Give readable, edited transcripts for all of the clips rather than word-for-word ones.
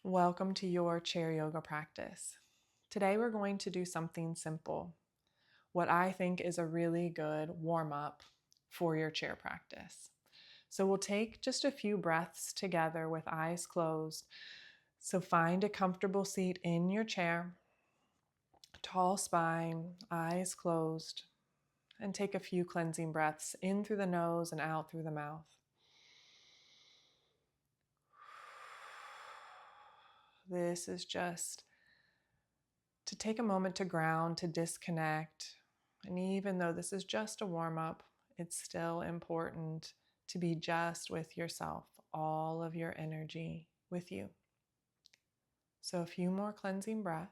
Welcome to your chair yoga practice. Today we're going to do something simple, what I think is a really good warm up for your chair practice. So we'll take just a few breaths together with eyes closed. So find a comfortable seat in your chair, tall spine, eyes closed, and take a few cleansing breaths in through the nose and out through the mouth. This is just to take a moment to ground, to disconnect. And even though this is just a warm up, it's still important to be just with yourself, all of your energy with you. So a few more cleansing breaths.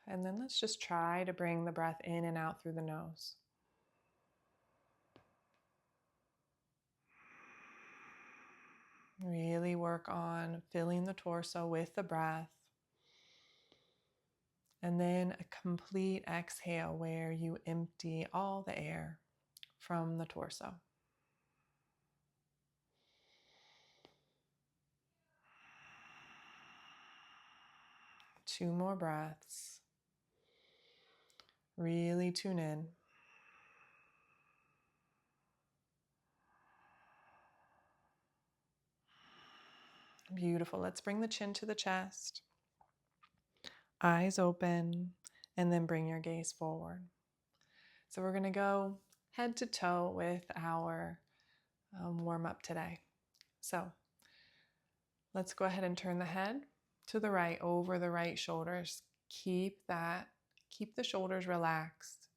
And then let's just try to bring the breath in and out through the nose. Really work on filling the torso with the breath. And then a complete exhale where you empty all the air from the torso. Two more breaths. Really tune in. Beautiful. Let's bring the chin to the chest. Eyes open, and then bring your gaze forward. So we're going to go head to toe with our warm up today. So let's go ahead and turn the head to the right, over the right shoulders. Keep the shoulders relaxed,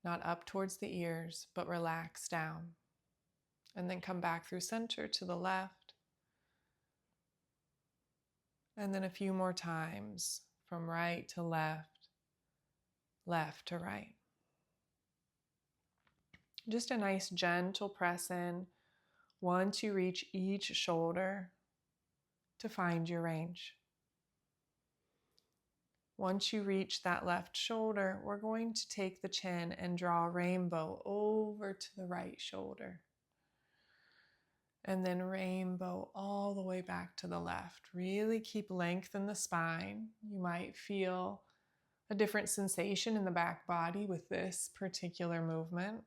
not up towards the ears, but relax down. And then come back through center to the left. And then a few more times from right to left, left to right. Just a nice gentle press in once you reach each shoulder to find your range. Once you reach that left shoulder, we're going to take the chin and draw a rainbow over to the right shoulder. And then rainbow all the way back to the left. Really keep length in the spine. You might feel a different sensation in the back body with this particular movement.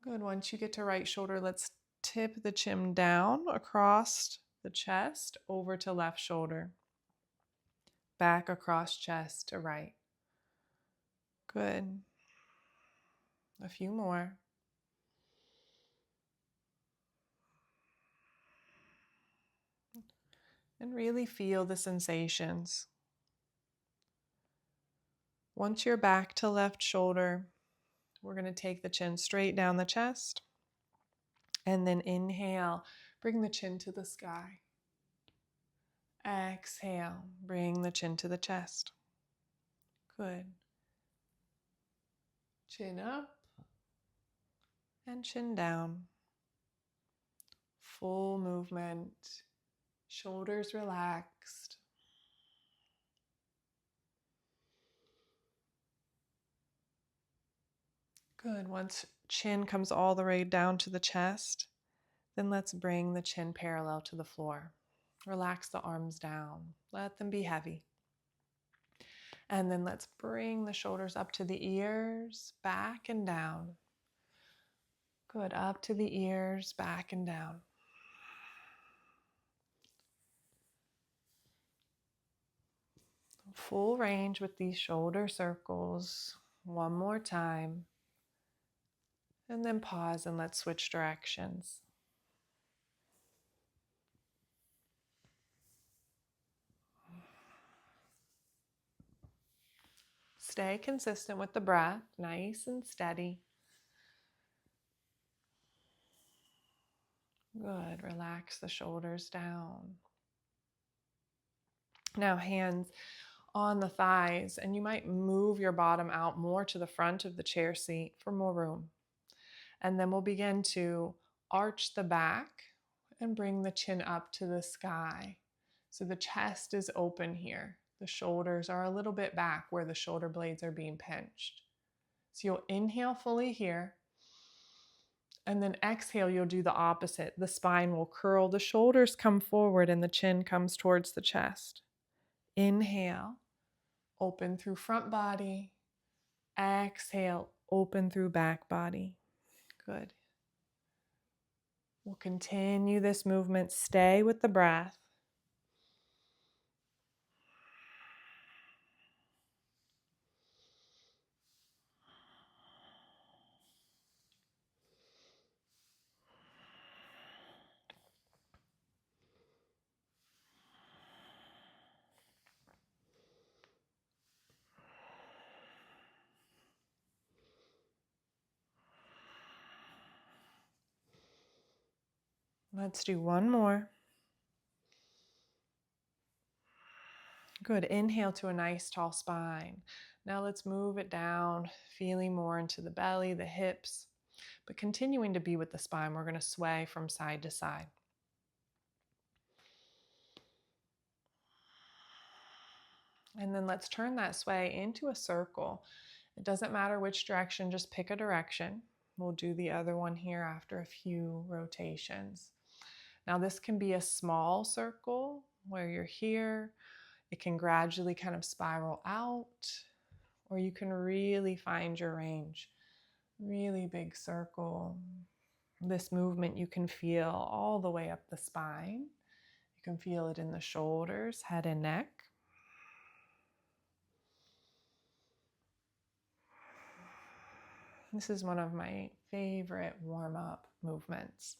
Good. Once you get to right shoulder, let's tip the chin down across the chest over to left shoulder. Back across chest to right. Good. A few more. And really feel the sensations. Once you're back to left shoulder, we're going to take the chin straight down the chest. And then inhale, bring the chin to the sky. Exhale, bring the chin to the chest. Good. Chin up and chin down. Full movement, shoulders relaxed. Good. Once chin comes all the way down to the chest, then let's bring the chin parallel to the floor. Relax the arms down. Let them be heavy. And then let's bring the shoulders up to the ears, back and down. Good. Up to the ears, back and down. Full range with these shoulder circles. One more time. And then pause and let's switch directions. Stay consistent with the breath, nice and steady. Good. Relax the shoulders down. Now hands on the thighs, and you might move your bottom out more to the front of the chair seat for more room. And then we'll begin to arch the back and bring the chin up to the sky. So the chest is open here. The shoulders are a little bit back where the shoulder blades are being pinched. So you'll inhale fully here, and then exhale, you'll do the opposite. The spine will curl, the shoulders come forward, and the chin comes towards the chest. Inhale, open through front body. Exhale, open through back body. Good. We'll continue this movement. Stay with the breath. Let's do one more. Good. Inhale to a nice tall spine. Now let's move it down, feeling more into the belly, the hips, but continuing to be with the spine. We're going to sway from side to side. And then let's turn that sway into a circle. It doesn't matter which direction, just pick a direction. We'll do the other one here after a few rotations. Now this can be a small circle where you're here. It can gradually kind of spiral out, or you can really find your range. Really big circle. This movement you can feel all the way up the spine. You can feel it in the shoulders, head and neck. This is one of my favorite warm-up movements.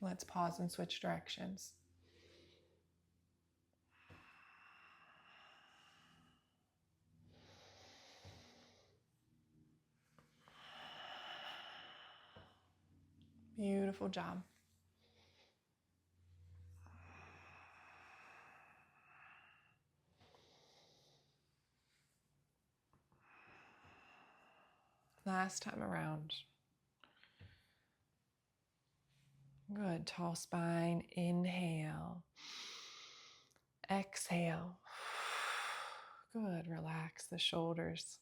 Let's pause and switch directions. Beautiful job. Last time around. Good. Tall spine. Inhale. Exhale. Good. Relax the shoulders.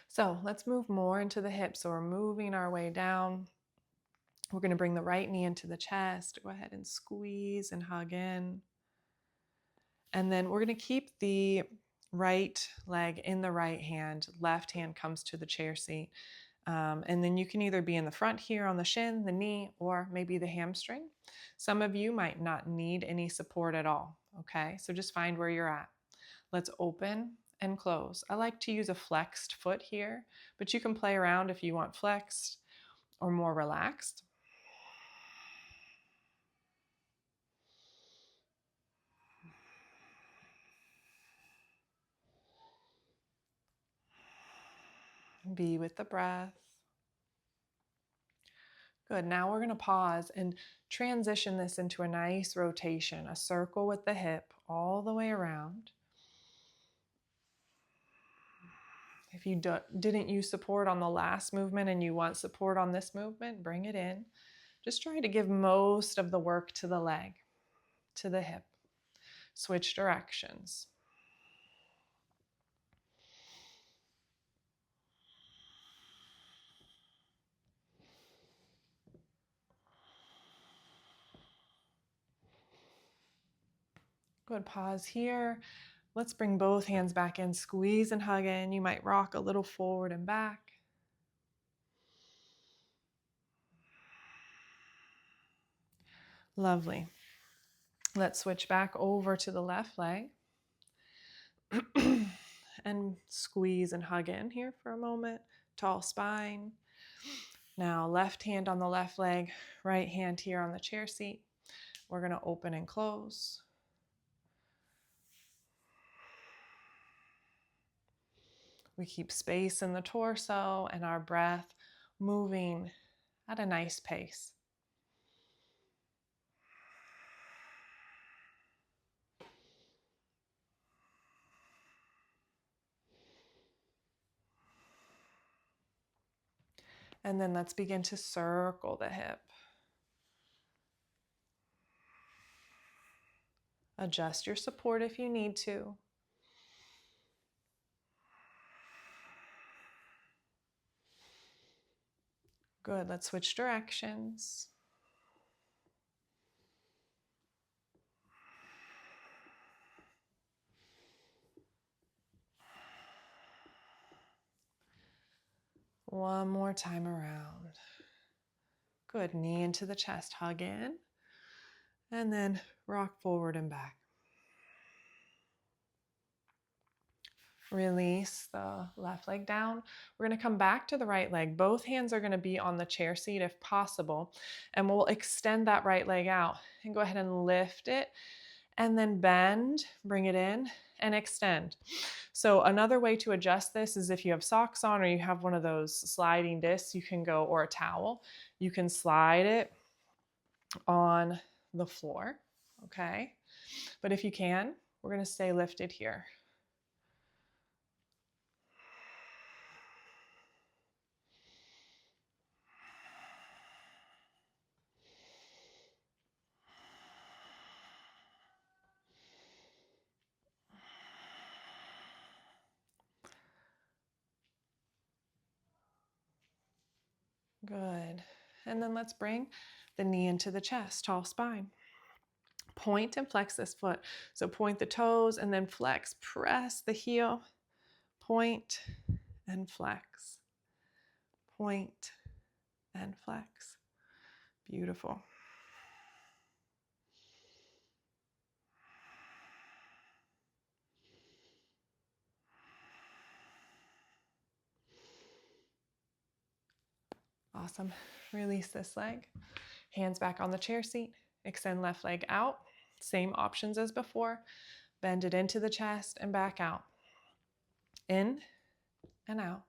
So let's move more into the hips. So we're moving our way down. We're going to bring the right knee into the chest. Go ahead and squeeze and hug in. And then we're going to keep the right leg in the right hand. Left hand comes to the chair seat. And then you can either be in the front here on the shin, the knee, or maybe the hamstring. Some of you might not need any support at all. Okay, so just find where you're at. Let's open and close. I like to use a flexed foot here, but you can play around if you want flexed or more relaxed. Be with the breath. Good. Now we're going to pause and transition this into a nice rotation, a circle with the hip all the way around. If you didn't use support on the last movement and you want support on this movement, bring it in. Just try to give most of the work to the leg, to the hip. Switch directions. Good. Pause here. Let's bring both hands back in. Squeeze and hug in. You might rock a little forward and back. Lovely. Let's switch back over to the left leg. And squeeze and hug in here for a moment. Tall spine. Now left hand on the left leg, right hand here on the chair seat. We're going to open and close. We keep space in the torso and our breath moving at a nice pace. And then let's begin to circle the hip. Adjust your support if you need to. Good, let's switch directions. One more time around. Good, knee into the chest, hug in, and then rock forward and back. Release the left leg down. We're going to come back to the right leg. Both hands are going to be on the chair seat if possible, and we'll extend that right leg out and go ahead and lift it, and then bend, bring it in, and extend. So another way to adjust this is if you have socks on or you have one of those sliding discs, you can go, or a towel, you can slide it on the floor, okay? But if you can, we're going to stay lifted here. Good. And then let's bring the knee into the chest, tall spine. Point and flex this foot. So point the toes and then flex. Press the heel. Point and flex. Point and flex. Beautiful. Awesome. Release this leg. Hands back on the chair seat. Extend left leg out. Same options as before. Bend it into the chest and back out. In and out.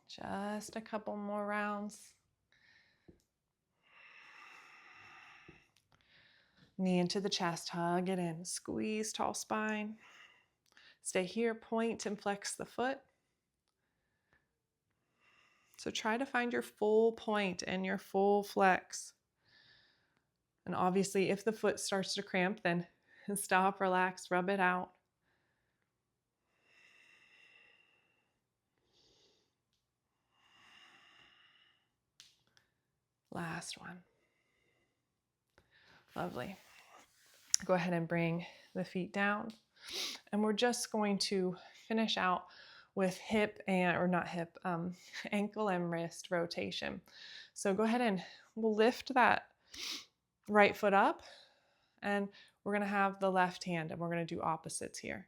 Just a couple more rounds. Knee into the chest, hug it in. Squeeze, tall spine. Stay here, point and flex the foot. So try to find your full point and your full flex. And obviously, if the foot starts to cramp, then stop, relax, rub it out. Last one. Lovely. Go ahead and bring the feet down. And we're just going to finish out with ankle and wrist rotation. So go ahead and we'll lift that right foot up, and we're going to have the left hand, and we're going to do opposites here.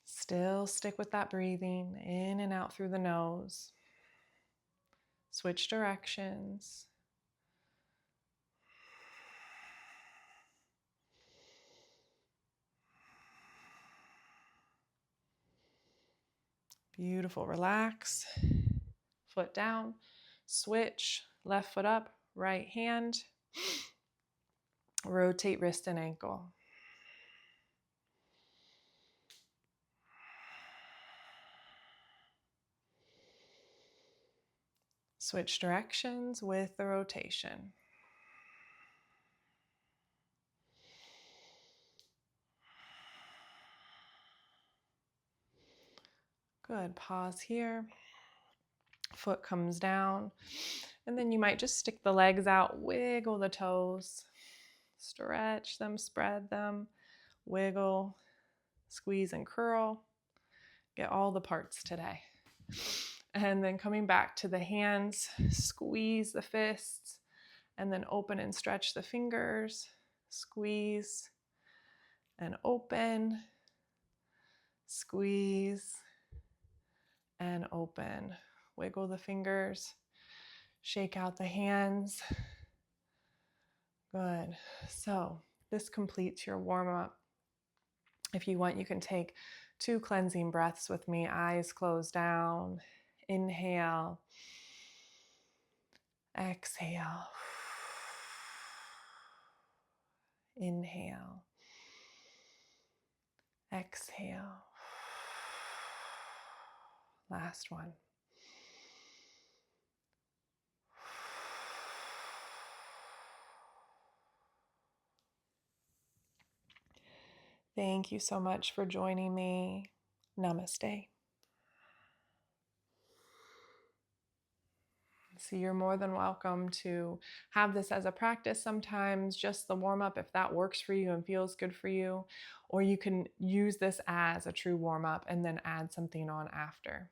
Still stick with that breathing in and out through the nose. Switch directions. Beautiful. Relax. Foot down. Switch. Left foot up. Right hand. Rotate wrist and ankle. Switch directions with the rotation. Good. Pause here. Foot comes down. And then you might just stick the legs out, wiggle the toes, stretch them, spread them, wiggle, squeeze and curl. Get all the parts today. And then coming back to the hands, squeeze the fists, and then open and stretch the fingers. Squeeze and open, squeeze and open. Wiggle the fingers, shake out the hands. Good. So this completes your warm-up. If you want, you can take 2 cleansing breaths with me, eyes closed down, Inhale. Exhale. Inhale. Exhale. Last one. Thank you so much for joining me. Namaste. So you're more than welcome to have this as a practice sometimes, just the warm-up if that works for you and feels good for you, or you can use this as a true warm-up and then add something on after.